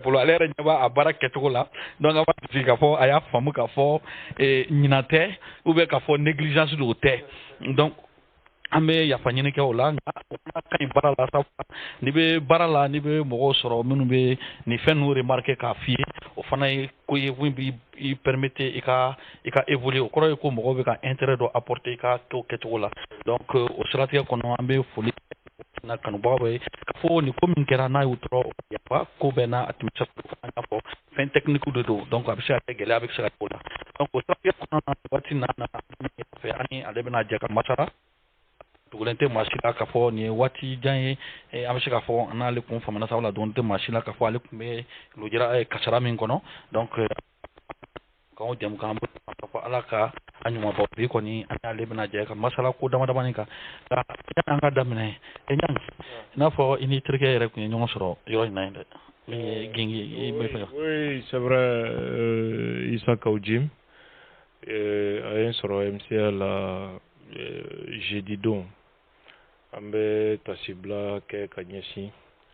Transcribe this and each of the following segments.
Pour aller à Barak Ketola, donc avant de dire qu'il y a femme qui font n'inate ou bien qui font négligence de l'hôtel. Donc an bɛ yafa ɲini kɛ o la nka ka ɲi baara la sa n'i bɛ baara la n'i bɛ mɔgɔw sɔrɔ minnu bɛ nin fɛn ninnu remarquer k'a f'i ye o fana ye ko ye min b'i permettre i ka évoluer o kɔrɔ ye ko mɔgɔw bɛ ka intérêt dɔ apporter i ka kɛ o kɛcogo la donc o siratigɛ kɔnɔ an bɛ foli na kanubagaw bɛ k'a fɔ nin ko min kɛra n'a y'u tɔɔrɔ yafa ko bɛɛ n'a a tɛmɛ an y'a fɔ fɛn technique de don donc a bɛ se ka kɛ gɛlɛya bɛ se ka k'o la donc o siratigɛ kɔnɔna na waati n'a na fɛ ani ale bɛna jɛ ka masala tugulen tɛ maa si la k'a fɔ nin ye waati jan ye an bɛ se k'a fɔ an n'ale kun famana sa la dɔn tɛ maa si la k'a fɔ ale tun bɛ lujura kasara min kɔnɔ donc k'anw dɛmɛ k'an bolo k'a fɔ ala ka a ɲuman bɔ bi kɔni an n'ale bɛna jɛ ka masala ko dama damani kan nka yanni an ka daminɛ ɲangi i n'a fɔ i ni terikɛ yɛrɛ tun ye ɲɔgɔn sɔrɔ yɔrɔ in na yen dɛ min ye gengi i bɛ fɛ ka. Oui, c'est vrai, Issa Kaoudjim a ye n sɔrɔ MCA la jeudi don. An bɛ tasibila kɛ ka ɲɛsin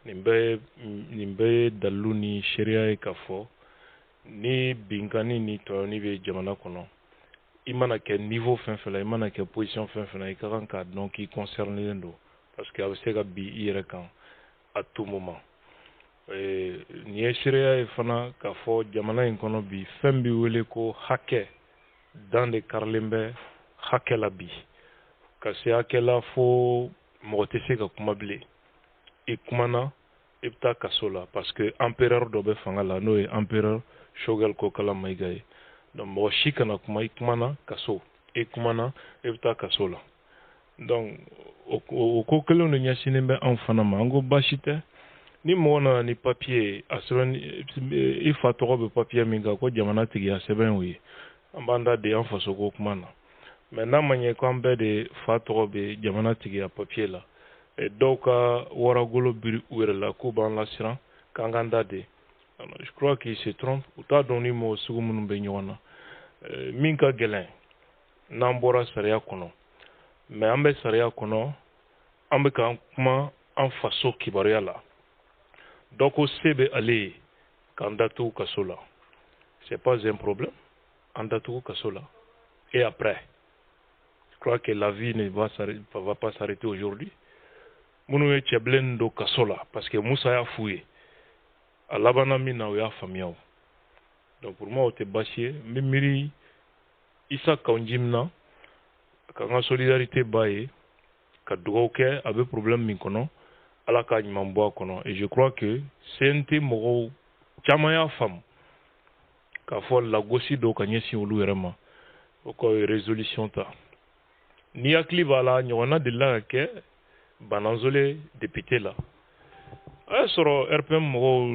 nin bɛɛ ye dalilu ni seereya ye k'a fɔ ni binkani ni tɔɲɔni bɛ jamana kɔnɔ i mana kɛ niveau fɛn fɛn la i mana kɛ position fɛn fɛn la i ka kan k'a dɔn k'i concerné don parce que a bɛ se ka bin i yɛrɛ kan à tout moment nin ye seereya ye fana k'a fɔ jamana in kɔnɔ bi fɛn bɛ wele ko hakɛ dan de karilen bɛ hakɛ la bi ka se hakɛ la fo mɔgɔ tɛ se ka kuma bilen i kumana i bɛ taa kaso la parce que empereur dɔ bɛ fanga la n'o ye empereur Choguel Kokala Maïga ye donc mɔgɔ si kana kuma i kumana kaso i kumana i bɛ taa kaso la donc o ko kelen de ɲɛsinnen bɛ anw fana ma an ko baasi tɛ ni mɔgɔ nana ni papier a sɛbɛn i fa tɔgɔ bɛ papier min kan ko jamana tigiya sɛbɛn y'o ye an b'an da de an faso ko kuma na mais n'a ma ɲɛ k'an bɛɛ de fa tɔgɔ bɛ jamana tigiya papier la dɔw ka waragolo biri u yɛrɛ la k'u b'an lasiran k'an k'an da de je crois qu'il se trompe u t'a dɔn ni mɔgɔ sugu minnu bɛ ɲɔgɔn na min ka gɛlɛn n'an bɔra sariya kɔnɔ mais an bɛ sariya kɔnɔ an bɛ k'an kuma an faso kibaruya la dɔ ko se bɛ ale ye k'an datugu kaso la c'est pas un problème an datugu kaso la et après je crois que la vie ne va pas s'arrêter aujourd'hui minnu ye cɛbilen don kaso la parce que Musa y'a f'u ye a labanna min na o y'a faamuya o donc pour moi o tɛ baasi ye n bɛ miiri Issa Kaoudjim na ka n ka solidarité b'a ye ka dugawu kɛ a bɛ problème min kɔnɔ ala k'a ɲuman bɔ a kɔnɔ et je crois que CNT mɔgɔw caman y'a faamu k'a fɔ lagosi dɔw ka ɲɛsin olu yɛrɛ ma o ka résolution ta ni hakili b'a la ɲɔgɔnna delila ka kɛ Bananzole député la a y'a sɔrɔ RPM mɔgɔw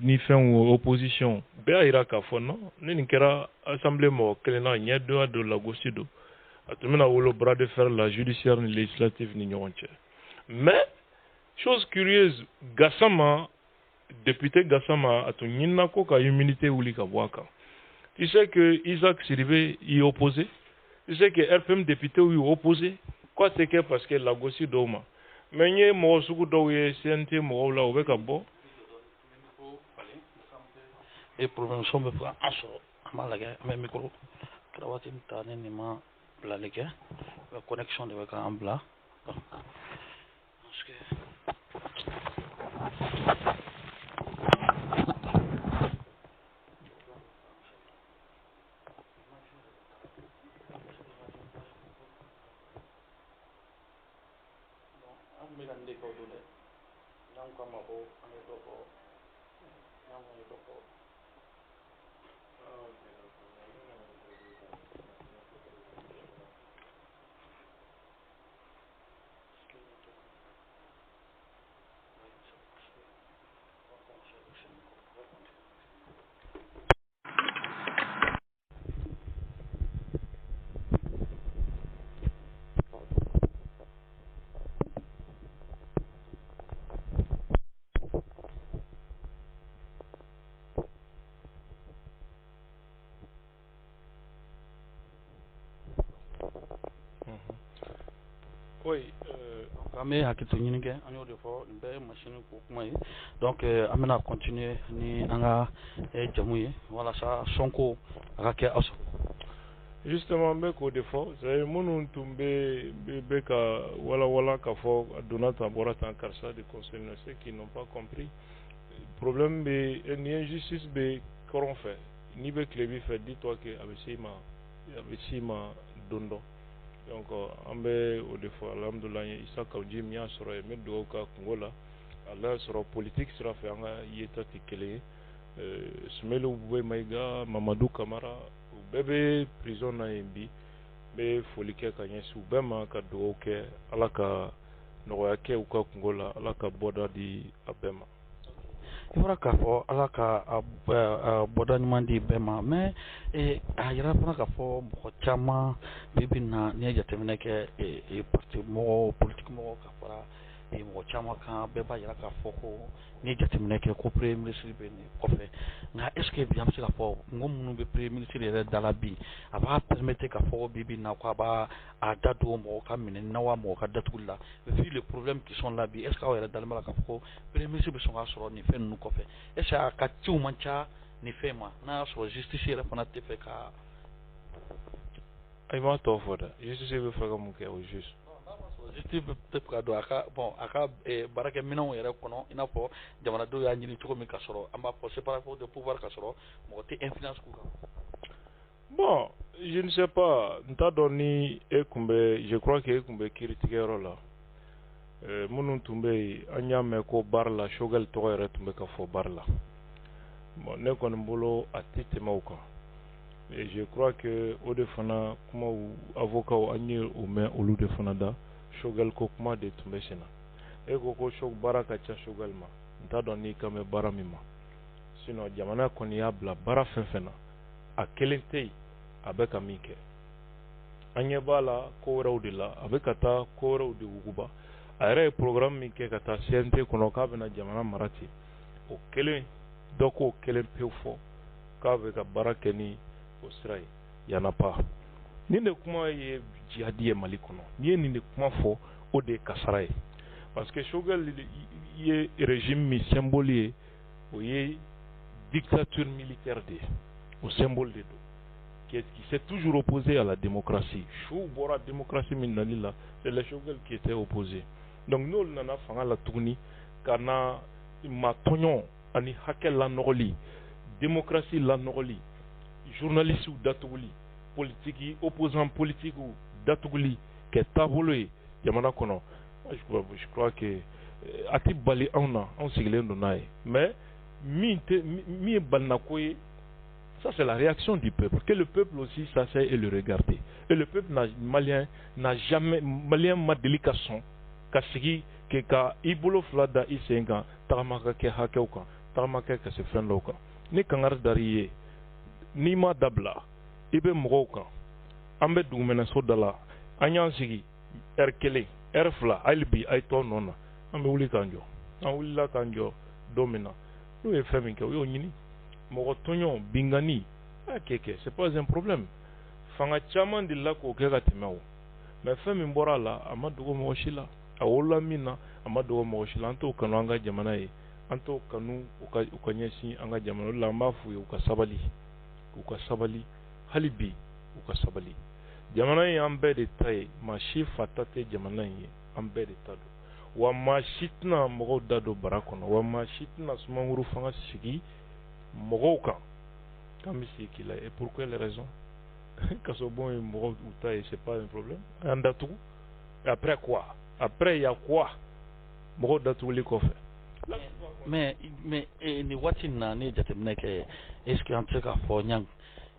ni fɛnw opposition bɛɛ y'a jira k'a fɔ non ni nin kɛra assemblée mɔgɔ kelen na ɲɛ donya don lagosi don a tun bɛna wolo bras de fer la judiciaire ni législative ni ɲɔgɔn cɛ mais chose curieuse Gassama député Gassama a tun ɲinina ko ka immunité wuli ka bɔ a kan tu sais que Isaac Sidibé y opposé tu sais que RPM député y opposé quoi c'est que parce que lagosi dɔw ma mais n ye mɔgɔ sugu dɔw ye CNT mɔgɔw la u bɛ ka bɔ et problème sɔn bɛ fɔ an sɔrɔ an b'a lajɛ an bɛ micro kɛra waati min ta ne nin ma bilali kɛ connexion de bɛ k'an bila parce que an bɛ hakili ɲini kɛ an y'o de fɔ nin bɛɛ ye machine ko kuma ye donc an bɛna continuer ni an ka jamu ye walasa sɔnko a ka kɛ aw sago. Justement, mais qu'au défaut, c'est mon tombé beka wala k'a fɔ a donna tan bɔra tan karisa de conseil ceux qui n'ont pas compris. Problème be ni injustice be kɔrɔn fɛ ni bɛ kilebi fɛ dis-toi que a bɛ si ma don dɔ. Donc an bɛ o de fɔ alhamdulillah Isa Kawji min y'a sɔrɔ yen n bɛ dugawu k'a kungo la ala sɔrɔ politique sira fɛ an ka yeta tɛ kelen ye Sumelu Bube Mayiga Mamadou Kamara u bɛɛ bɛ prison na yen bi n bɛ foli kɛ ka ɲɛsin u bɛɛ ma ka dugawu kɛ ala ka nɔgɔya kɛ u ka kungo la ala ka bɔda di a bɛɛ ma. I fɔra k'a fɔ ala ka bɔda ɲuman di bɛɛ ma mais a yira fana k'a fɔ mɔgɔ caman bi bi na n'i ye jateminɛ kɛ parti mɔgɔ politique mɔgɔ ka fara mɔgɔ caman kan bɛɛ b'a yira k'a fɔ ko n'i ye jateminɛ kɛ ko premier ministre bɛ nin kɔfɛ nka est ce que bi an bɛ se k'a fɔ kungo minnu bɛ premier ministre yɛrɛ da la bi a b'a permettre k'a fɔ bi bi na ko a b'a da dogo mɔgɔ ka minɛ na wa mɔgɔ ka datuguli la vu les problèmes qui sont là bi est ce que aw yɛrɛ dalen b'a la k'a fɔ ko premier ministre bɛ sɔn k'a sɔrɔ nin fɛn ninnu kɔfɛ est ce que a ka ciw man ca nin fɛn ma n'a y'a sɔrɔ justice yɛrɛ fana tɛ fɛ ka. I m'a tɔ fɔ dɛ justice bɛ fɛ ka mun kɛ o juste. Justice bɛ ka don a ka baarakɛminɛnw yɛrɛ kɔnɔ i n'a fɔ jamanadenw y'a ɲini cogo min ka sɔrɔ an b'a fɔ séparation de pouvoir ka sɔrɔ mɔgɔ tɛ influence k'u kan. Bon, je ne sais pas n t'a dɔn ni e kun bɛ je crois que e kun bɛ kiiritigɛyɔrɔ la minnu tun bɛ yen an y'a mɛn ko baara la Choguel tɔgɔ yɛrɛ tun bɛ ka fɔ baara la bon ne kɔni bolo a tɛ tɛmɛ o kan et je crois que o de fana kumaw avocat an ye o mɛn olu de fana da Choguel ko kuma de tun bɛ sen na e ko baara ka ca Choguel ma n t'a dɔn n'i kan bɛ baara min ma sinon jamana kɔni y'a bila baara fɛn fɛn na a kelen tɛ yen a bɛ ka min kɛ an ɲɛ b'a la ko wɛrɛw de la a bɛ ka taa ko wɛrɛw de wuguba a yɛrɛ ye programme min kɛ ka taa CNT kɔnɔ k'a bɛna jamana mara ten o kelen dɔ k'o kelen pewu fɔ k'a bɛ ka baara kɛ ni o sira ye y'en a pas nin de kuma ye jihadi ye Mali kɔnɔ n'i ye nin de kuma fɔ o de ye kasara ye parce que Choguel ye régime min symbole ye o ye dictature militaire de ye o symbole de don qui s'est toujours opposé à la démocratie. Chou bora démocratie min nani la, c'est les Choguel qui étaient opposés. Donc nous nana fanga la tuguni kana ma tonyon ani hakel la nogoli, démocratie la nogoli, journaliste ou datuguli, politique opposant politique ou datuguli ke tabolo yamana kono. Je crois que ati bali auna on sigilen do nae. Mais mi balnakoye. Ça, c'est la réaction du peuple. Que le peuple aussi s'asseye et le regarde. Et le peuple malien n'a jamais, malien m'a délication, kasigi, ka ibolo flada isenga, taramaka ke hakeuka, taramaka ke se fen loka. Ni kangar dariye, ni ma dabla, ibe mwoka, ambe dumena sodala, anyansigi, erkele, erfla, ailbi, aito nona, ambe uli kanjo, uli la kanjo, domina. Nous y faisons que oui, on mɔgɔ tɔɲɔ bingani keke c'est pas un problème fanga caman de la k'o kɛ ka tɛmɛ o mais fɛn min bɔra a la a ma dogo mɔgɔ si la a wolola min na a ma dogo mɔgɔ si la an t'o kanu an ka jamana ye an t'o kanu u ka ɲɛsin an ka jamana o la an b'a f'u ye u ka sabali hali bi u ka sabali jamana in an bɛɛ de ta ye maa si fa ta tɛ jamana in ye an bɛɛ de ta don wa maa si tɛna mɔgɔw da don bara kɔnɔ wa maa si tɛna sumaworo fanga sigi mɔgɔw kan k'an bɛ sigi k'i la et pour quelle raison ka sɔrɔ bon ye mɔgɔw u ta ye c'est pas un problème an datugu après quoi après il y a quoi mɔgɔw datuguli kɔfɛ. mais nin waati in na ne ye jateminɛ kɛ est ce que an tɛ se k'a fɔ ɲan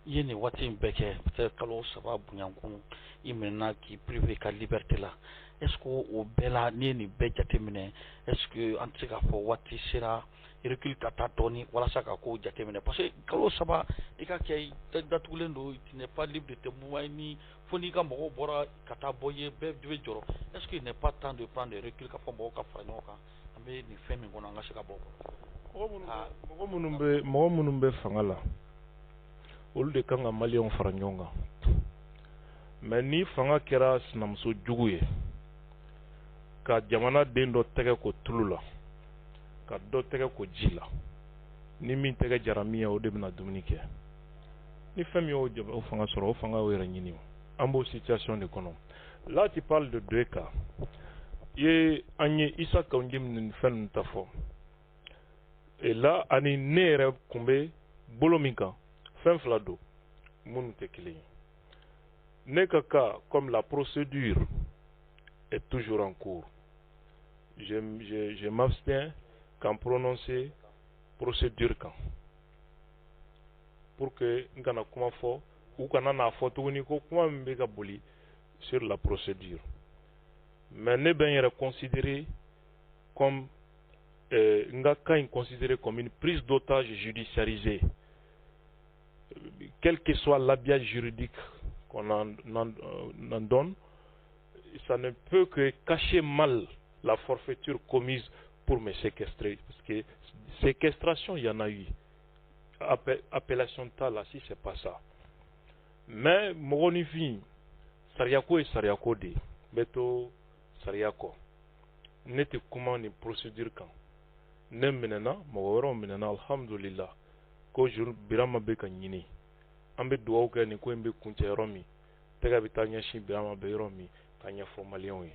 i ye nin waati in bɛɛ kɛ peut-être kalo 3 bonyankun i minɛna k'i privé ka liberté la est ce que o bɛɛ la n'i ye nin bɛɛ jateminɛ est ce que an tɛ se k'a fɔ waati sera recul ka taa dɔɔni walasa ka ko jateminɛ parce que kalo 3 i ka kɛ datugulen don tu n'es pas libre de tes mouvements ni fo n'i ka mɔgɔw bɔra ka taa bɔ ye bɛɛ bɛ jɔrɔ est ce que il n'est pas temps de prendre recul ka fɔ mɔgɔw ka fara ɲɔgɔn kan an bɛ nin fɛn min kɔnɔ an ka se ka bɔ mɔgɔ minnu bɛ fanga la olu de kan ka maliyɛnw fara ɲɔgɔn kan mais ni fanga kɛra sinamuso jugu ye ka jamana den dɔ tɛgɛ ko tulu la ka dɔ tɛgɛ ko ji la ni min tɛgɛ jara min ye o de bɛna dumuni kɛ ni fɛn min y'o fanga sɔrɔ o fanga y'o yɛrɛ ɲini an b'o situation de kɔnɔ là tu parles de deux cas ye an ye Isa Kawunjim ni fɛn ninnu ta fɔ et là ani ne yɛrɛ kun bɛ bolo min kan fɛn fila don minnu tɛ kelen ye ne ka cas comme la procédure est toujours en cours je m'abstiens qu'en prononcer procédure kan pour que n kana kuma fɔ u kana n'a fɔ tuguni ko kuma min bɛ ka boli sur la procédure mais ne bɛ n yɛrɛ considérer comme n ka cas in considéré comme une prise d'otage judiciarisée quel que soit l'habillage juridique qu'on en donne, ça ne peut que cacher mal la forfaiture commise pour me séquestrer. Parce que séquestration, il y en a eu. Appellation tala, si c'est pas ça. Mais, Mogonifi, Sariako et Sariako de, Beto Sariako, n'était comment ni procédure quand. Ne menena, Mogoro menena, alhamdulillah, ko jour Birama Beka Nini. Ambe duwawu kɛ nin ko in bɛ kuncɛ yɔrɔ min tɛgɛ bɛ taa ɲɛsin Birama bɛ yɔrɔ min ka ɲɛfɔ maliyɛnw ye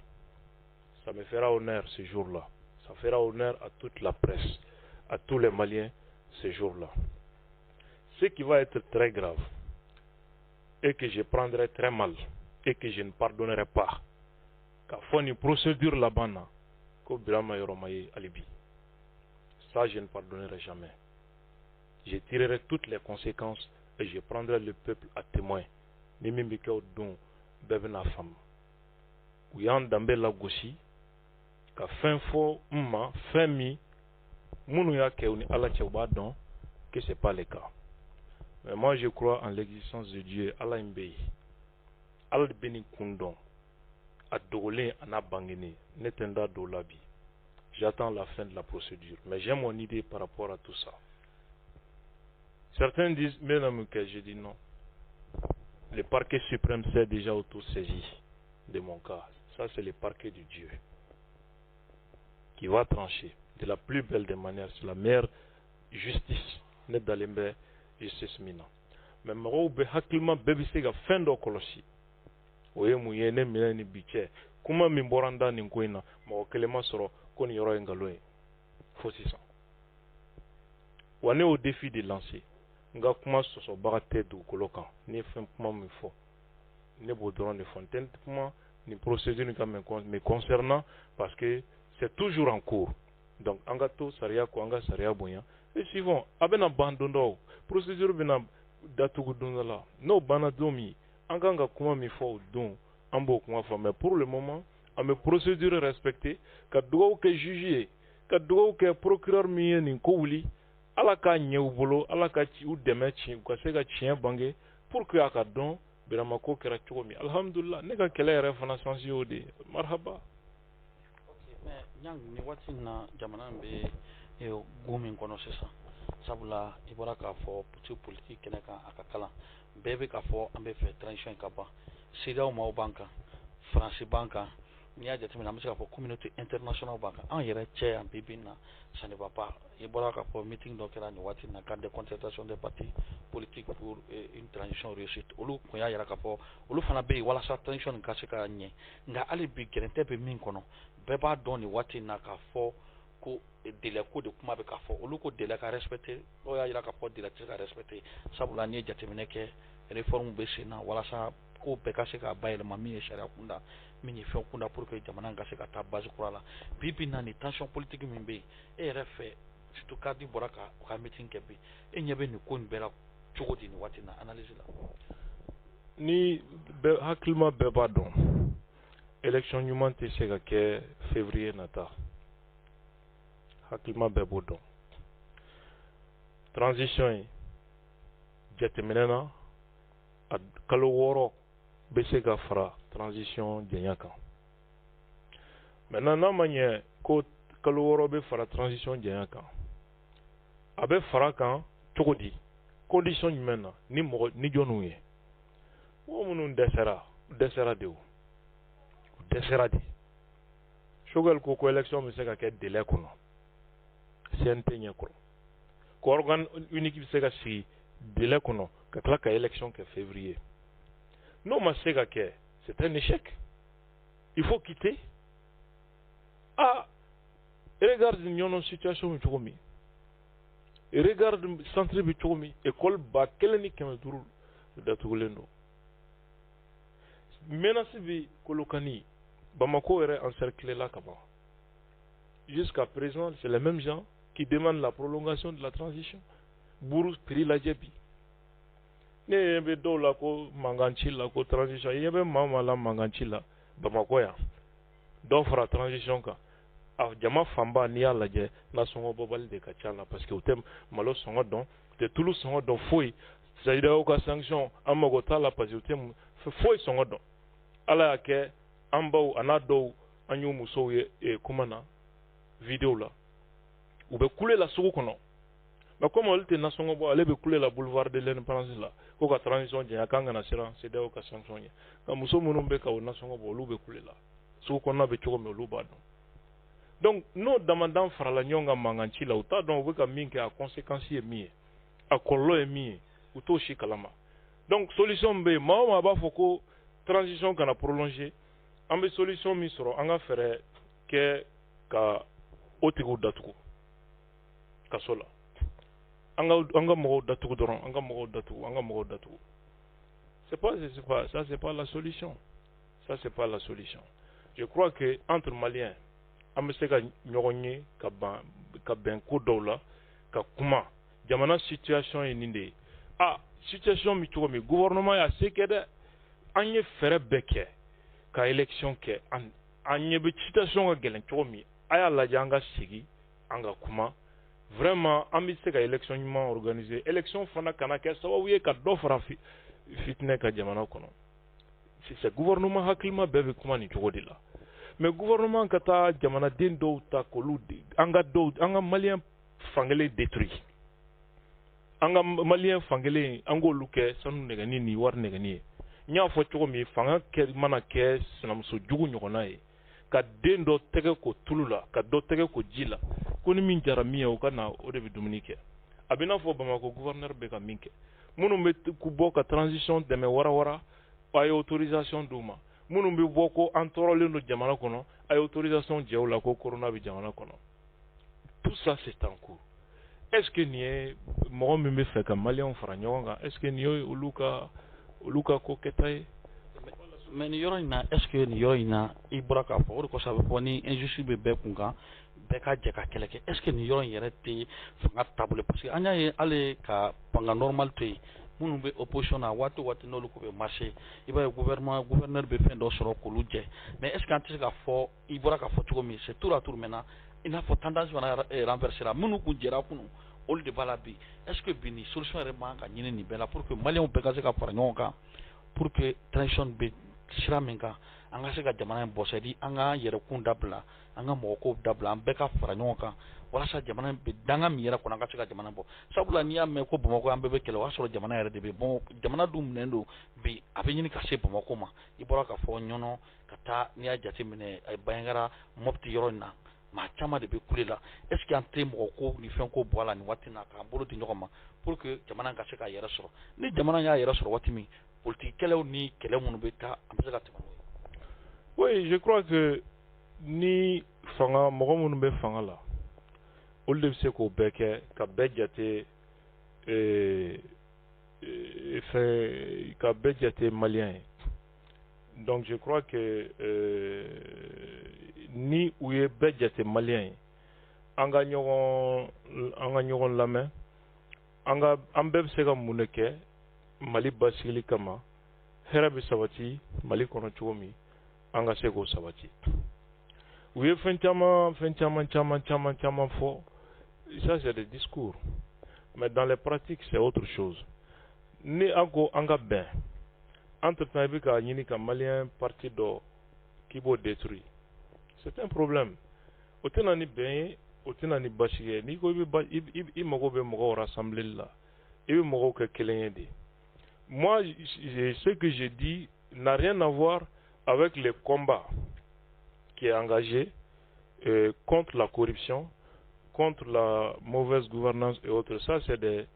ça me fera honneur ce jour-là ça fera honneur à toute la presse à tous les Maliens ce jour-là ce qui va être très grave et que je prendrai très mal et que je ne pardonnerai pas k'a fɔ nin procédure laban na ko Birama yɔrɔ ma ye alibi ça je ne pardonnerai jamais je tirerai toutes les conséquences et je prendrai le peuple à témoin. Ni min bike o don bɛɛ bɛna faamu. U y'an danbe lagosi ka fɛn fɔ n ma fɛn min minnu y'a kɛ u ni Ala cɛ u b'a dɔn que c'est pas le cas. Mais moi je crois en l'existence de Dieu. Ala in bɛ yen. Ala de bɛ nin kun dɔn. A dogolen a n'a bangenen ne tɛ n da don o la bi. J'attends la fin de la procédure. Mais j'ai mon idée par rapport à tout ça. Certains disent, mais non, je dis non. Le parquet suprême s'est déjà auto-saisi de mon cas. Ça, c'est le parquet de Dieu qui va trancher de la plus belle des manières. C'est la meilleure justice. Ne d'alimbe justice mina. Mais maro be hakilma bebise ga fendo kolosi. Oye muye ne mina ni biche. Kuma mimboranda ni nkoina. Maro kelema soro koni yoro engaloe. Fosisa. Wane au défi de lancer. Nga kuma soso baga tɛ dugukolo kan ni fɛn kuma min fɔ ne b'o dɔrɔn de fɔ n tɛ kuma ni procédure kan me concernant parce que c'est toujours en cours donc an ka to sariya kɔ an ka sariya bonya et suivant a bɛna ban don dɔ procédure bɛna datugu don dɔ la n'o banna don min an kan ka kuma min fɔ o don an b'o kuma fɔ mais pour le moment an bɛ procédure respecter ka dugawu kɛ juge ye ka dugawu kɛ procureur min ye nin ko wuli Ala ka ɲɛ u bolo Ala ka u dɛmɛ tiɲɛ u ka se ka tiɲɛ bange pour que a ka dɔn Birama ko kɛra cogo min alhamdulillah ne ka kɛlɛ yɛrɛ fana sens y'o de marhaba. Ok mais Niang ni waati na jamana bɛ go min kɔnɔ sisan sabula i bɔra k'a fɔ politique kɛnɛ kan a ka kalan bɛɛ bɛ k'a fɔ an bɛ fɛ transition ka ban CEDEAO maaw b'an kan France b'an kan n'i y'a jateminɛ an bɛ se k'a fɔ communauté internationale b'an kan an yɛrɛ cɛ yan bi bi in na ça ne va pas i bɔra k'a fɔ meeting dɔ kɛra nin waati in na cadre de concertation des partis politiques pour une transition réussite olu kun y'a yira k'a fɔ olu fana bɛ yen walasa transition nin ka se ka ɲɛ nka hali bi gɛrɛntɛ bɛ min kɔnɔ bɛɛ b'a dɔn nin waati in na k'a fɔ ko délai ko de kuma bɛ k'a fɔ olu ko délai ka respecter dɔw y'a yira k'a fɔ délai tɛ se ka respecter sabula n'i ye jateminɛ kɛ réforme bɛ sen na walasa ko bɛɛ ka se ka bayɛlɛma min ye sariya kunda min ye fɛn kunda pour que jamana ka se ka taa base kura la bi bi na ni tension politique min bɛ yen e yɛrɛ fɛ surtout kadi bɔra ka u ka meeting kɛ bi e ɲɛ bɛ nin ko in bɛɛ la cogo di nin waati na analyse la. Ni hakilima bɛɛ b'a dɔn élection ɲuman tɛ se ka kɛ février nata hakilima bɛɛ b'o dɔn transition in jateminɛ na a kalo 6 bɛ se ka fara transition jɛnya kan maintenant n'a ma ɲɛ ko kalo 6 bɛ fara transition jɛnya kan a bɛ fara kan cogo di condition jumɛn na ni jɔnniw ye mɔgɔ minnu dɛsɛra de o dɛsɛra de Choguel ko élection mi se ka kɛ délai kɔnɔ CNT ɲɛ kɔrɔ ko organe unique bi se ka sigi délai kɔnɔ ka tila ka élection kɛ février n'o ma se ka kɛ c'est un échec il faut quitter regarde ɲɔnɔ situation bi cogo min regarde centre bi cogo min école ba 1,500 datugulen don menace bi Kolokani Bamako est encerclé là kaban. Jusqu'à présent, c'est les mêmes gens qui demandent la prolongation de la transition. Bourou prix la djebi. Ne yebe do la ko manganchi la ko transition. Yebe mama la manganchi la Bamako ya. Do fera transition ka. Jama famba ni ala je na songo bobali de kachala parce que utem malo songo don te tulu songo don foi. C'est-à-dire au cas sanction amagota la parce que utem foi songo don. Ala ke ambaw anado anyu muso ye kumana vidéo la ou be couler la sugu kono mais comme on était nasongo bo ale be couler la boulevard de l'indépendance la ko ka transition je yakanga na sira c'est de ka sanction ye ka muso munum be ka nasongo bo lu be couler la sugu kono be chogo me lu ba donc no demandant farala nyonga manganchi la uta donc be ka minke a conséquence ye mi a kollo ye mi uto shi kalama donc solution be ma ba foko transition kana prolonger ambe solution mi soro anga fere ke ka otigu datugu kasola anga mo datugu doron anga mo datugu c'est pas la solution ça c'est pas la solution je crois que entre maliens ambe se ka nyogonye ka ben ko dola ka kuma jamana situation est ninde situation mi to mi gouvernement ya sekede anye fere beke ka élection ke an be situation ga gelen cogo mi aya la janga sigi anga kuma vraiment an bi se ka élection ma organiser élection fana kana ke sababu ye ka do fara fitne ka jamana kono c'est gouvernement hakilima bebe kuma ni cogo de la mais gouvernement kata jamana den do ta kolu anga malien fangele détruit anga malien fangele angolu ke sanu negani ni war negani nya fo cogo mi fanga ke mana ke sinamuso jugu ɲɔgɔnna ye ka den dɔ tɛgɛ ko tulu la ka dɔ tɛgɛ ko ji la ko ni min jara min ye o ka na o de bɛ dumuni kɛ a bɛ n'a fɔ Bamako gouverneur bɛ ka min kɛ minnu bɛ bɔ ka transition dɛmɛ wara a ye autorisation d'u ma minnu bɛ bɔ ko an tɔɔrɔlen don jamana kɔnɔ a ye autorisation jɛ u la ko corona bɛ jamana kɔnɔ tout ça c'est en cours est-ce que nin ye mɔgɔ min bɛ fɛ ka maliyɛnw fara ɲɔgɔn kan est-ce que nin ye olu ka ko kɛta ye mais ni yɔrɔ in na est ce que ni yɔrɔ in na i bɔra k'a fɔ o de kosɔn a bɛ fɔ ni injustice bɛ bɛɛ kun kan bɛɛ ka jɛ ka kɛlɛ kɛ est ce que ni yɔrɔ in yɛrɛ tɛ fanga taabolo parce que an y'a ye hali ka fanga normal to yen minnu bɛ opposition na waati o waati n'olu ko bɛ marché i b'a ye gouverneur bɛ fɛn dɔ sɔrɔ k'olu jɛ mais est ce que an tɛ se k'a fɔ i bɔra k'a fɔ cogo min c'est tour à tour maintenant i n'a fɔ tendance fana renversé la minnu kun jɛra kunun olu de b'a la bi est ce que bi ni solution yɛrɛ man ka ɲini nin bɛɛ la pour que maliyɛnw bɛɛ ka se ka fara ɲɔgɔn kan pour que transition bɛ sira min kan an ka se ka jamana in bɔ c'est à dire an ka yɛrɛkun dabila an ka mɔgɔkow dabila an bɛɛ ka fara ɲɔgɔn kan walasa jamana bɛ danga min yɛrɛ kɔnɔ an ka se ka jamana bɔ sabula n'i y'a mɛn ko Bamako an bɛɛ bɛ kɛlɛ o y'a sɔrɔ jamana yɛrɛ de bɛ bon jamana dun minɛnen don bi a bɛ ɲini ka se Bamako ma i bɔra ka fɔ ɲɔnɔ ka taa n'i y'a jateminɛ Bayangara Mopti yɔrɔ in na maa caman de bɛ kule la est ce que an tɛ mɔgɔ ko ni fɛn ko bɔ a la nin waati in na k'an bolo di ɲɔgɔn ma pour que jamana ka se k'a yɛrɛ sɔrɔ ni jamana y'a yɛrɛ sɔrɔ waati min politique kɛlɛw ni kɛlɛ minnu bɛ taa an bɛ se ka tɛmɛ n'o ye. Oui, je crois que ni fanga mɔgɔ minnu bɛ fanga la olu de bɛ se k'o bɛɛ kɛ ka bɛɛ jate ka bɛɛ jate maliyɛn ye donc je crois que ni u ye bɛɛ jate maliyɛn ye an ka ɲɔgɔn lamɛn an bɛɛ bɛ se ka mun de kɛ Mali basigili kama hɛrɛ bɛ sabati Mali kɔnɔ cogo min an ka se k'o sabati u ye fɛn caman fɔ ça c'est des discours mais dans les pratiques c'est autre chose ni an ko an ka bɛn entre-temps i bɛ ka ɲini ka maliyɛn parti dɔ k'i b'o détruire c'est un problème o tɛna ni bɛn ye o tɛna ni basigi ye n'i ko i mago bɛ mɔgɔw rassembleli la i bɛ mɔgɔw kɛ kelen ye de moi ce que je dis n'a rien à voir avec le combat qui est engagé contre la corruption, contre la mauvaise gouvernance et autres. Ça, c'est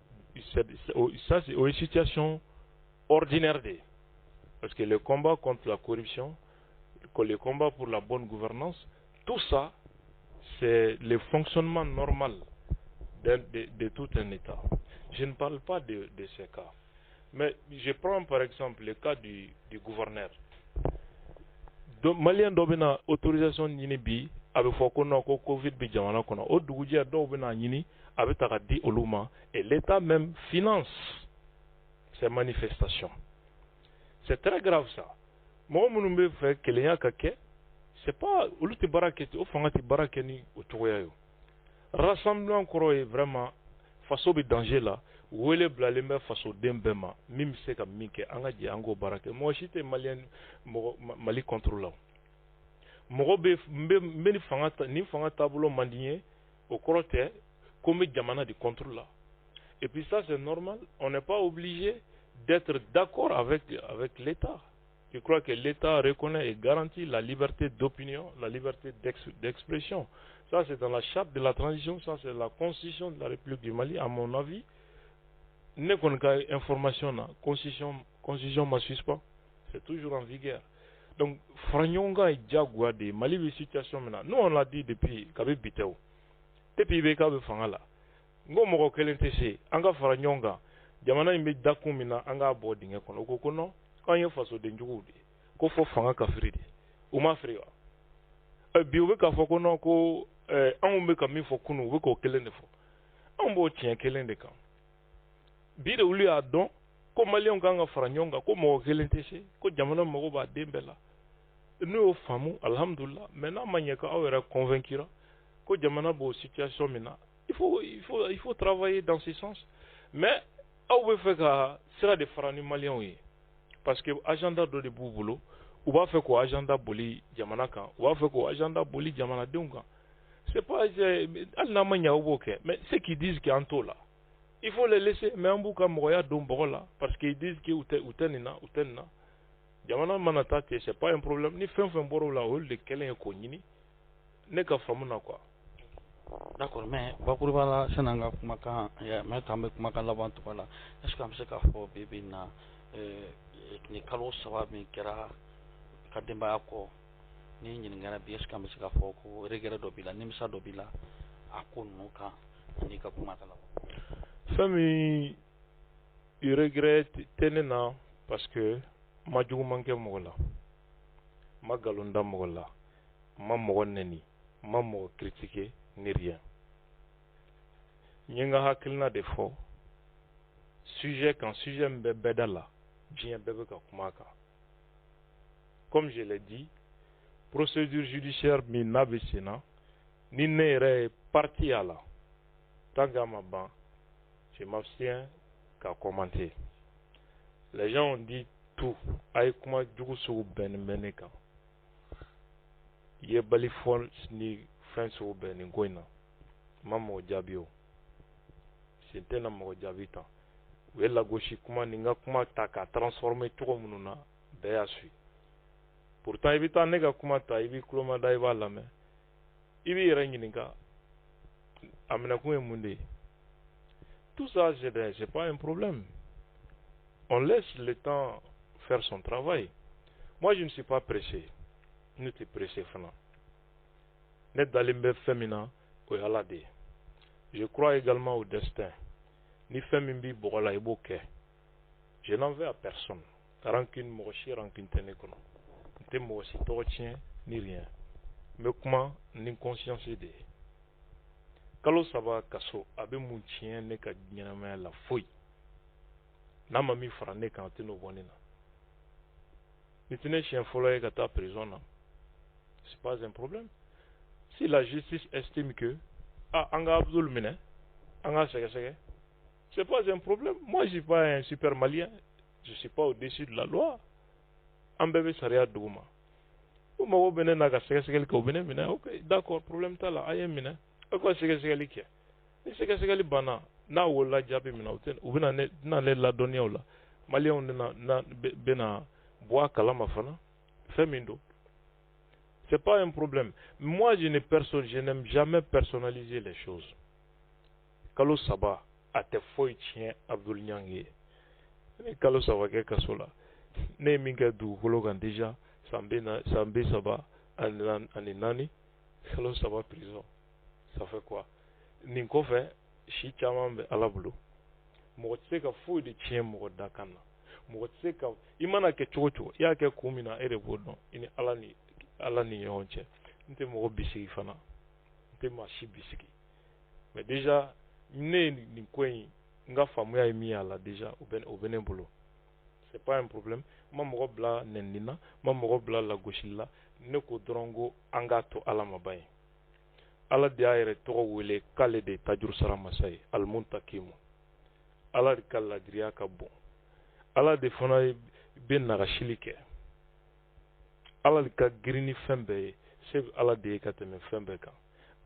une situation ordinaire. Parce que le combat contre la corruption, le combat pour la bonne gouvernance, tout ça, c'est le fonctionnement normal de tout un État. Je ne parle pas de ces cas. Mais je prends par exemple le cas du gouverneur. Malien d'Obena, autorisation Ninibi, avec Fokono, Covid, Bijamana, au Dougoudia d'Obena Nini, avec Taradi Oluma, et l'État même finance ces manifestations. C'est très grave ça. Moi, je me fais que les gens c'est pas au lieu de baraketi, au fond de barakeni au Touayo. Rassemblement encore est vraiment face au danger là. Où est le blalembe face au dembema, même si c'est comme Mike, Angadji, Ango Barake. Moi, j'étais malien, Mali contrôlant. Moi, ni fanga tableau mandinier au côté, comme Djamana de contrôle là. Et puis ça, c'est normal. On n'est pas obligé d'être d'accord avec l'État. Je crois que l'État reconnaît et garantit la liberté d'opinion, la liberté d'expression. Ça, c'est dans la charte de la transition, ça, c'est la constitution de la République du Mali, à mon avis. Ne connaît information, la constitution ne suit pas. C'est toujours en vigueur. Donc, Franyonga et Djagwa de Mali, la situation maintenant. Nous, on l'a dit depuis Kabé Biteo. Depuis Kabé Fangala. Ngo moko kelentese, anga Franyonga. Jamana imbe dakumina, anga boarding ekono. Okokono, quand il faso de njugudi. Ko fo fanga kafridi. Uma friwa. Bi ube ka fo kono ko, an ube ka mi fo kunu, ube ko kelende fo. An bo tien kelende kan. Bi de uli adon, ko Malien kanga Franyonga, ko moko kelentese, ko jamana moko ba dembela. Nous au famu, alhamdulillah, maintenant maniaka awera convaincura que jamana bo situation mina. Il faut travailler dans ce sens. Mais on veut faire que sera des farani maliens oui. Parce que agenda de boulot, ou va faire quoi agenda boli jamana kan, ou va faire quoi agenda boli jamana dunga. C'est pas al mais ceux qui disent qu'il y a un taux là, il faut les laisser. Mais en bouca moya dombo là, parce qu'ils disent que utenina. Jamana manatati, c'est pas un problème. Ni fin boro la hol de kelen e konyini. Ne ka famuna quoi. D'accord, mais bakurubala senanga kumaka ya mais tambe kumaka labantu bala. Est-ce que amse ka fo bibina ni kalo sawa mi kera kademba ako ni ngana bi est-ce que amse ka fo ko regera dobila nimsa dobila ako nuka ni ka kumaka la. Fami il regrette tenena parce que ma jugu manke mogola ma galonda mogola ma mogo neni ma mogo critiquer ni rien ñinga hakilna de fo sujet quand sujet mbebeda la bien bebe ka kumaka comme je l'ai dit procédure judiciaire mi nabisina ni nere parti à la tanga ma ban je m'abstiens qu'à commenter. Les gens ont dit tout ay kuma jugu sugu ben kan ye bali fon ni fin sugu ben ngoina mamo jabio c'était na mo jabita we la gauche kuma ninga kuma taka transformer tout mununa daya sui pourtant ibita nega kuma ta ibi kloma dai wala me ibi rengininga amena kuma munde tout ça c'est pas un problème. On laisse le temps faire son travail. Moi, je ne suis pas pressé. Nous sommes pressés, Fana. Net d'alimbe féminin, ou alade. Je crois également au destin. Ni fémimbi bola eboke. Je n'en veux à personne. Rancune mochi, rancune tenekono. Te mochi tortien, ni rien. Mais comment, ni conscience de. Kalo saba kaso, abe moutien ne ka dynamé la fouille. Nama mi frane quand tu nous bonina. Si tu n'es chien folloyer que ta prison, c'est pas un problème. Si la justice estime que, anga abdul mine, anga sege, c'est pas un problème. Moi, je suis pas un super malien. Je suis pas au-dessus de la loi. Un bébé saria douma. Ou ma wobene naga sege ko bene mine, ok, d'accord, problème ta la, aye mine. Quoi sege li ke? Ni sege li bana. Na wola jabi mina uten ubina ne na le la donia ola malien na bena boa kalama fana femindo C'est pas un problème. Moi, je n'aime jamais personnaliser les choses. Kalo Saba a te foi tien Abdul Nyange. Kalo Saba ke kasola. Ne minga du hologan déjà Sambe Saba Aninani Kalo Saba prison. Ça fait quoi? Ninko fait shi chaman be alabulu. Mo tse ka foi de tien mo dakana. Mo tse ka imana ke chocho ya ke kumina ere bodon ini alani yonche. Nte mo bisiki fana. Nte ma shi bisiki. Mais déjà ne ni kwen nga famu ya mi ala déjà au benembolo. C'est pas un problème. Ma mo bla nenina, ma mo bla la goshilla ne ko drongo angato ala mabay. Ala dia ere to wele kale de tajur sara masai al muntakimu. Ala kala driya ka bon. Ala de fona ben na shilike. Ala ka grini fembe c'est ala de ka teme fembe kan.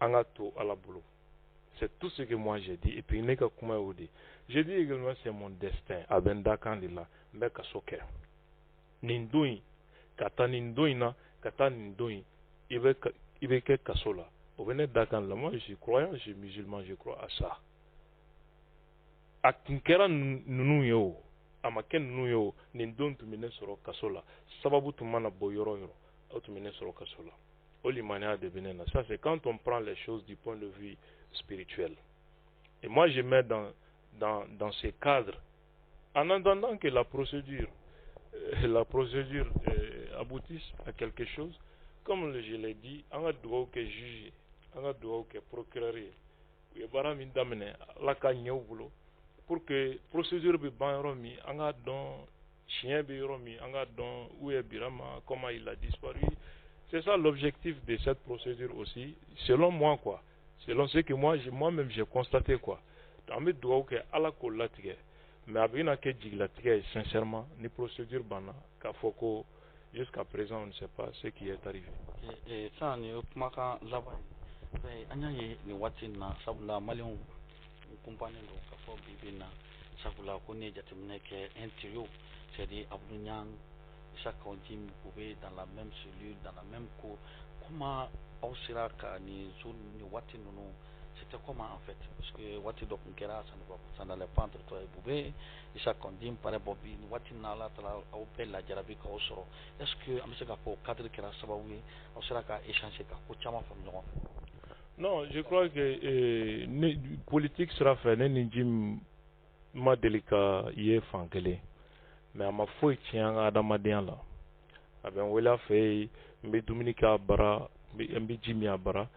Angato ala bolo. C'est tout ce que moi j'ai dit. Et puis, j'ai dit également c'est mon destin. Abenda Kandila, Meka Soke. Nindui, Kata Ninduina, Kata Nindui, Ibeke Kasola. Au Benet Dakan, moi je suis croyant, je suis musulman, je crois à ça. A Kinkera Nunuyo, Amaken Nuyo, Nindun to Minesoro Kasola, Sababu to Mana Boyoro, ou to Minesoro Kasola. Olimania de Benena. Ça, c'est quand on prend les choses du point de vue spirituel. Et moi, je mets dans ces cadres, en attendant que la procédure aboutisse à quelque chose, comme je l'ai dit, on a droit que juger, on a droit que procurer, pour que la procédure be ban romi, on a don chien be romi, on a don où est Birama, comment il a disparu. C'est ça l'objectif de cette procédure aussi, selon moi quoi. Selon ce que moi-même j'ai constaté quoi. Dans mes doigts que ala ko latige, mais abina ke jiglatige sincèrement ni procédure bana ka foko jusqu'à présent on ne sait pas ce qui est arrivé. Et ça ni kumaka laba. Anya ni wati na sabula malion compagnie do ka fo bibina sabula ko ne jatemne ke intérieur c'est-à-dire Abdounyang chaque ondime pouvait dans la même cellule, dans la même cour. Comment Ausiraka ni zone ni wati nono c'était comment en fait? Parce que wati do kunkera ça n'allait pas entre toi et Boubé et chaque ondime paraît Bobby ni wati nala tala au bel la jarabi ka osoro. Est-ce que amseka ko cadre kera sabawi Ausiraka échanger ka ko chama fam no? Non, je crois que politique sera fait ni jim ma délicat yé fankele. Mais à ma foi tient à Adamaden là. Avec un fait, mais Dominique Abara, mais Jimmy Abara.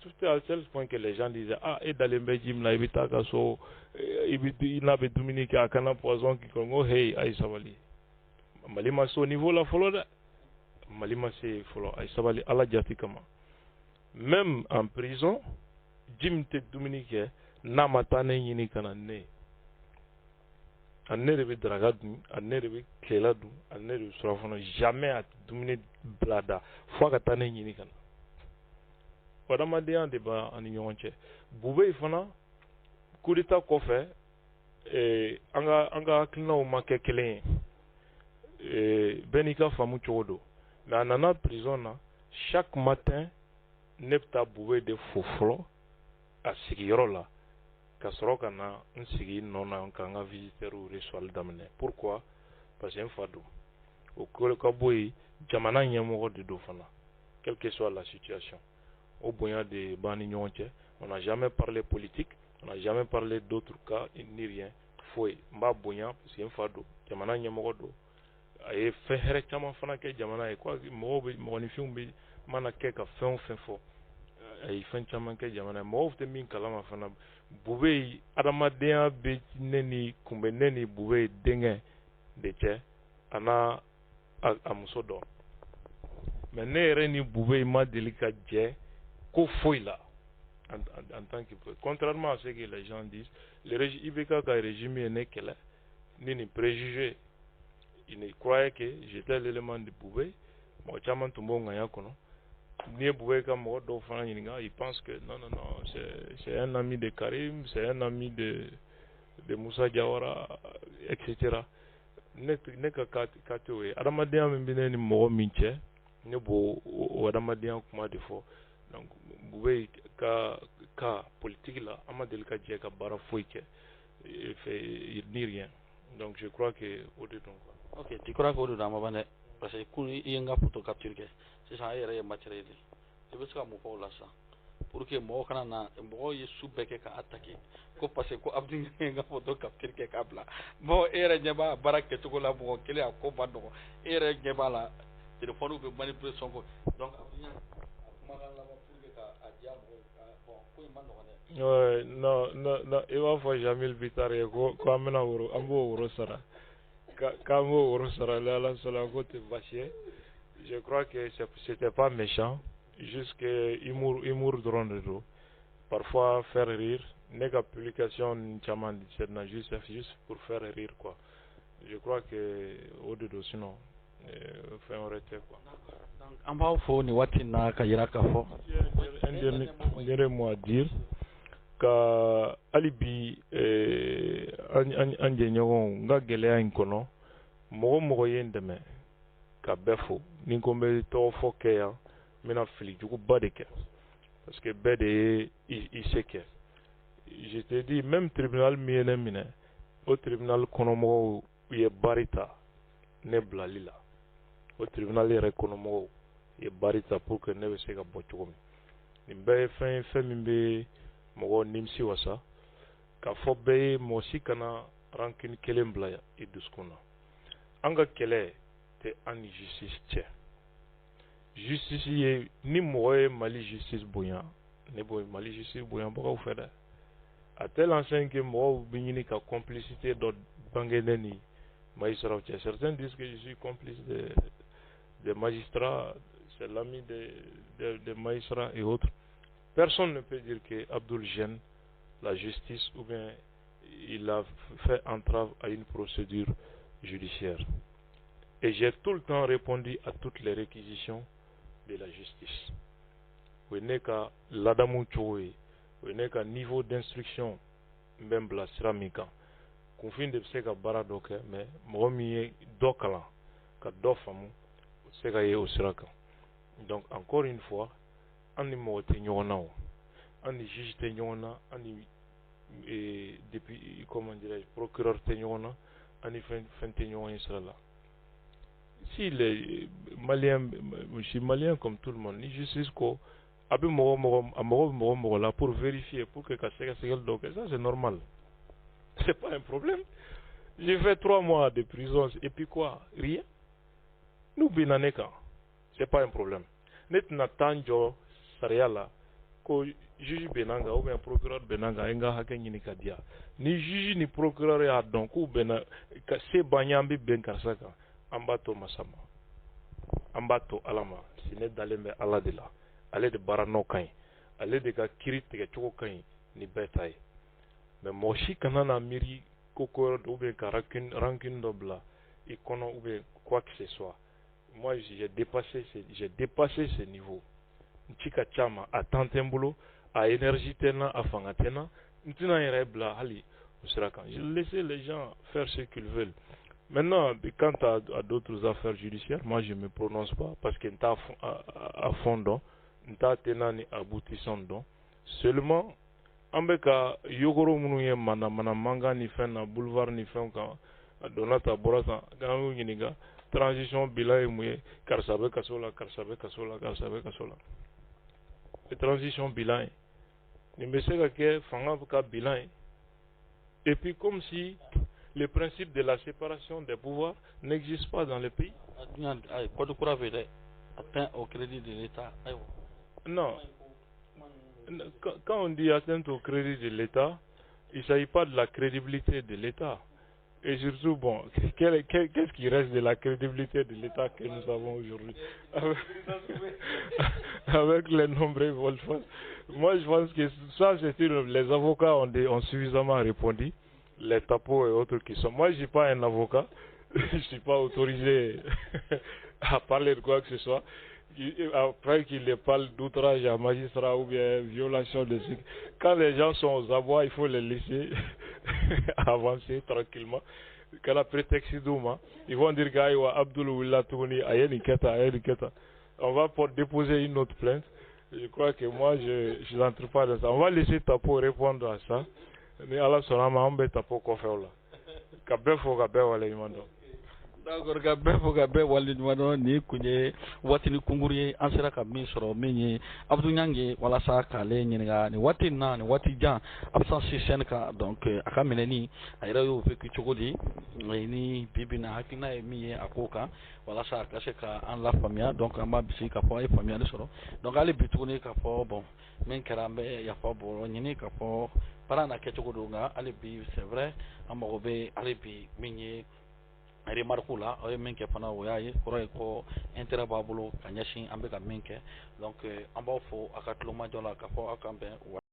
C'était à tel point que les gens disaient ah et dans les Jim là il so il n'a pas Dominique à Cana poison qui congo hey Aïsabali. Malima so au niveau la follow Malima c'est follow Aïsabali à la Jatikama. Même en prison, Jim te Dominique n'a matane yini kanane. Anne de dragadu, anne de keladu, anne de surafano jamais à dominer blada. Fois que t'en es ni kan. Wadama de un débat en yonche. Boubé fana, coup d'état qu'on fait, anga klina ou manque kelen. Benika famu chodo. Mais en ana prison na, chaque matin, nepta boubé de foflo à sigiro là. Kasoroka na nsigi nona nkanga visiteur ou reçoit damene. Pourquoi? Parce que fado. Au Kolokaboui, jamana nyamo de dofana. Quelle que soit la situation. Au boya de Banignonche, on n'a jamais parlé politique, on n'a jamais parlé d'autres cas, ni rien. Foué, mba boya, parce que fado. Jamana nyamo do. Aye fait chama fana ke jamana e quoi mo ni fiumbi mana ke ka fin fo. Aye fin chama ke jamana mo ofte min kalama fana. Boubé adamadenya be neni kumbe neni boubé denge de che ana amuso do mais ne reni boubé ma délicat je ko foi là en tant que contrairement à ce que les gens disent le régime Ibeka ka régime est que là ni préjugé il ne croyait que j'étais l'élément de boubé mo chama tumbo ngaya kono ni Boué comme il pense que non, c'est un ami de Karim, c'est un ami de Moussa Diawara, etc. N'est que Katoé. Adamadia Mbine ni Moro Minche, ne bo wadamadian kuma de fo donc bube ka politique là amadel ka je ka bara foike fait ni rien donc je crois que au de donc ok tu crois que au de dama bane parce que ku yenga photo capture ke c'est ça yere matériel e be ska mo ko la sa pour que mo kana na mo ye subeke ka attaquer ko parce que ko abdou yenga photo capture ke kabla bon ere nyaba barake to ko la bo kele ko bando ere nyaba la téléphone be manipulation ko donc abdou kuma la pour que ka adia bon ko imando ne ouais non il va faut Jamil Bitare ko amena woro ambo woro sara Kamo woro sara la sala ko te vachier. Je crois que c'était pas méchant, juste que humour drôle de dos. Parfois faire rire, nega publication chaman c'est juste pour faire rire quoi. Je crois que au de sinon fait un retrait quoi. Donc en bas fo ni wati na ka yira ka fo. Un dernier mot à dire ka alibi anje nyogon nga geleya in kono mogo yendeme ka befo ni ko me to fo ke ya mena fili jugu bade ke parce que bede i seke je te dis même tribunal miene mine au tribunal kono mo ye barita ne blalila au tribunal yere kono mo ye barita pour que ne be se ka bo jugu ni be fin min be mogo nimsi wasa ka fo be mo sikana rankin kelen blaya i duskuna anga kele te an justice tche justice ye ni moye mali justice boyan ne boy mali justice boyan baka feda à tel enseigne que mo biñini ka complicité do bangeneni magistrat tche certains disent que je suis complice des magistrats c'est l'ami des magistrats et autres. Personne ne peut dire que Abdoul gêne la justice ou bien il a fait entrave à une procédure judiciaire. Et j'ai tout le temps répondu à toutes les réquisitions de la justice. Vous n'avez qu'à l'Adamou Tchoué, vous n'avez qu'à niveau d'instruction, même la céramique. Confine de ce que Baradoke, mais moi, je dokala, ka dofamu, c'est que au Siraka. Donc, encore une fois, on est mort on est juge tenyona, on est depuis comment dirais-je procureur tenyona, on est fin tenyona Israël. Si les Maliens, je suis malien comme tout le monde, ni justice ko, abi moro là pour vérifier, pour que ça c'est normal. C'est pas un problème. J'ai fait 3 mois de prison et puis quoi, rien. Nous binaneka, c'est pas un problème. Net natanjo sariala ko juge benanga ou bien procureur benanga enga hakenyi kadia. Ni juge ni procureur ya donc ou bena se banyambi ben karsaka. Ambato masama ambato alama sine dalembe ala de la ale de barano kain ale de ka kirite ke choko kain ni betaye mais moshi kanana miri kokoro ou bien rankin dobla ikono ou bien quoi que ce soit. Moi j'ai dépassé ce niveau nchika chama a tantembulo a énergie tena a fangatena ntina yerebla hali usraka. Je laisse les gens faire ce qu'ils veulent. Maintenant, quant à d'autres affaires judiciaires, moi je ne me prononce pas parce que nous à fond, nous avons aboutissant. Seulement, ambeka yogoro munu mana manga ni fait na boulevard ni fait ka donata borata gamu nginiga transition bilan muye karsabe kasola. Et transition bilan ni mesega ke fanga ka bilan et puis comme si le principe de la séparation des pouvoirs n'existe pas dans le pays. Au crédit de l'État. Non. Quand on dit atteinte au crédit de l'État, il ne s'agit pas de la crédibilité de l'État. Et surtout, bon, qu'est-ce qui reste de la crédibilité de l'État que nous avons aujourd'hui avec les nombreux vols-face. Moi, je pense que ça, c'est les avocats ont suffisamment répondu. Les tapos et autres qui sont. Moi, je ne suis pas un avocat. Je ne suis pas autorisé à parler de quoi que ce soit. Après qu'il parle d'outrage à magistrat ou bien violation de cycle. Quand les gens sont aux abois, il faut les laisser avancer tranquillement. Quand la prétexte d'Ouma, ils vont dire qu'Aïwa Abdul Willa Touni, Ayeniketa. on va déposer une autre plainte. Je crois que moi, je n'entre pas dans ça. On va laisser Tapo répondre à ça. Mais à la sonama, on va Tapo quoi faire là. Kabé faut kabé wala imando. D'accord, ka bɛɛ fo ka bɛɛ waleɲuman dɔn nin kun ye waatini kunkuru ye an sera ka min sɔrɔ min ye Abdou Niange walasa k'ale ɲininka nin waati in na nin waati jan absent CCN kan donc a ka minɛni a yɛrɛ y'o vécu cogo di ni bibi na hakilina ye min ye a ko kan walasa a ka se ka an lafaamuya donc an b'a bisi k'a fɔ a ye faamuyali sɔrɔ donc hali bi tuguni k'a fɔ bon min kɛra an bɛ yafa bɔ ɲini k'a fɔ baara n'a kɛcogo don nka hali bi c'est vrai an mago bɛ hali bi min ye remarque la o ye min kɛ fana o y'a ye kɔrɔ ye ko intérêt b'a bolo ka ɲɛsin an bɛ ka min kɛ donc an b'aw fo a ka tulomajɔ la k'a fɔ aw k'an bɛn